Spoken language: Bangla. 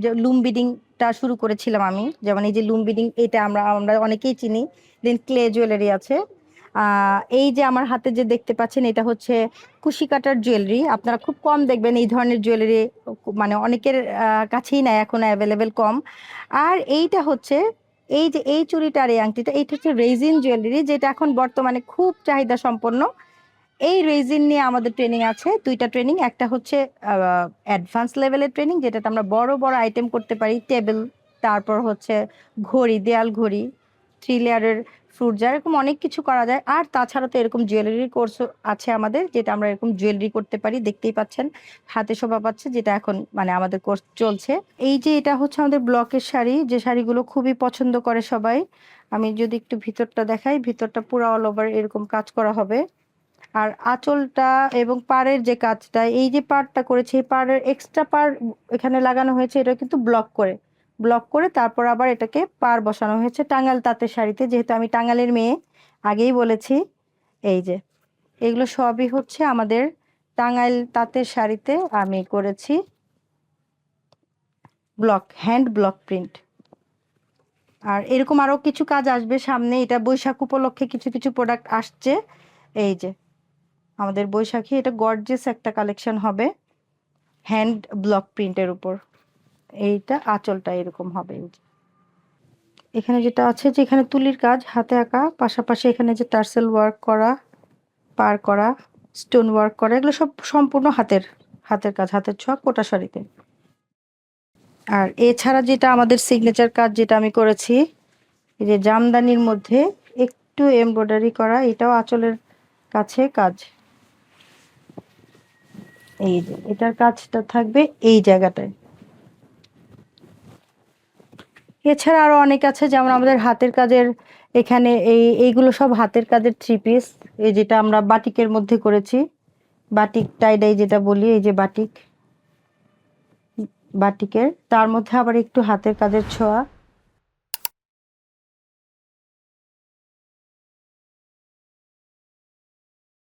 যে লুম বিডিংটা শুরু করেছিলাম আমি, যেমন এই যে লুম বিডিং, এটা আমরা আমরা অনেকেই চিনি। দেন ক্লে জুয়েলারি আছে। এই যে আমার হাতে যে দেখতে পাচ্ছেন, এটা হচ্ছে কুশি কাটার জুয়েলারি। আপনারা খুব কম দেখবেন এই ধরনের জুয়েলারি, মানে অনেকের কাছেই নাই, এখন অ্যাভেলেবেল কম। আর এইটা হচ্ছে, এই যে এই চুড়িটা আর এই আংটিটা, এইটা হচ্ছে রেজিন জুয়েলারি, যেটা এখন বর্তমানে খুব চাহিদা সম্পন্ন। এই রেজিন নিয়ে আমাদের ট্রেনিং আছে, দুইটা ট্রেনিং। একটা হচ্ছে অ্যাডভান্স লেভেলের ট্রেনিং, যেটাতে আমরা বড় বড় আইটেম করতে পারি, টেবিল, তারপর হচ্ছে ঘড়ি, দেয়াল ঘড়ি, 3 লেয়ারের ফ্রুট জার, এরকম অনেক কিছু করা যায়। আর তাছাড়া তো এরকম জুয়েলারি কোর্স আছে আমাদের, যেটা আমরা এরকম জুয়েলারি করতে পারি। দেখতেই পাচ্ছেন হাতে শোভা পাচ্ছে, যেটা এখন মানে আমাদের কোর্স চলছে। এই যে এটা হচ্ছে আমাদের ব্লকের শাড়ি, যে শাড়িগুলো খুবই পছন্দ করে সবাই। আমি যদি একটু ভিতরটা দেখাই, ভিতরটা পুরো অল ওভার এরকম কাজ করা হবে। আর আঁচলটা এবং পাড়ের যে কাজটা, এই যে পাড়টা করেছে, এই পাড়ের এক্সট্রা পাড় এখানে লাগানো হয়েছে, এটা কিন্তু ব্লক করে তারপর আবার এটাকে পাড় বসানো হয়েছে টাঙ্গাইল তাঁতের শাড়িতে, যেহেতু আমি টাঙ্গাইলের মেয়ে, আগেই বলেছি। এই যে এগুলো সবই হচ্ছে আমাদের টাঙ্গাইল তাঁতের শাড়িতে আমি করেছি হ্যান্ড ব্লক প্রিন্ট। আর এরকম আরো কিছু কাজ আসবে সামনে, এটা বৈশাখ উপলক্ষে কিছু কিছু প্রোডাক্ট আসছে। এই যে আমাদের বৈশাখী, এটা গর্জিয়াস একটা কালেকশন হবে হ্যান্ড ব্লক প্রিন্টের উপর। এইটা আঁচলটা এরকম হবে। এই যে এখানে যেটা আছে, যে এখানে তুলির কাজ হাতে আঁকা, পাশাপাশি এখানে যে টার্সেল ওয়ার্ক করা, পার করা, স্টোন ওয়ার্ক করা, এগুলো সব সম্পূর্ণ হাতের হাতের কাজ, হাতের ছোঁয়া কোটা শাড়িতে। আর এছাড়া যেটা আমাদের সিগনেচার কাজ, যেটা আমি করেছি, এই যে জামদানির মধ্যে একটু এমব্রয়ডারি করা, এটাও আঁচলের কাছে কাজ। এই যে এটার কাজটা থাকবে এই জায়গাটায়। এছাড়া আরো অনেক আছে, যেমন আমাদের হাতের কাজের, এখানে এইগুলো সব হাতের কাজের 3 পিস, এই যেটা আমরা বাটিকের মধ্যে করেছি, বাটিক টাইডাই যেটা বলি, এই যে বাটিকের, তার মধ্যে আবার একটু হাতের কাজের ছোঁয়া।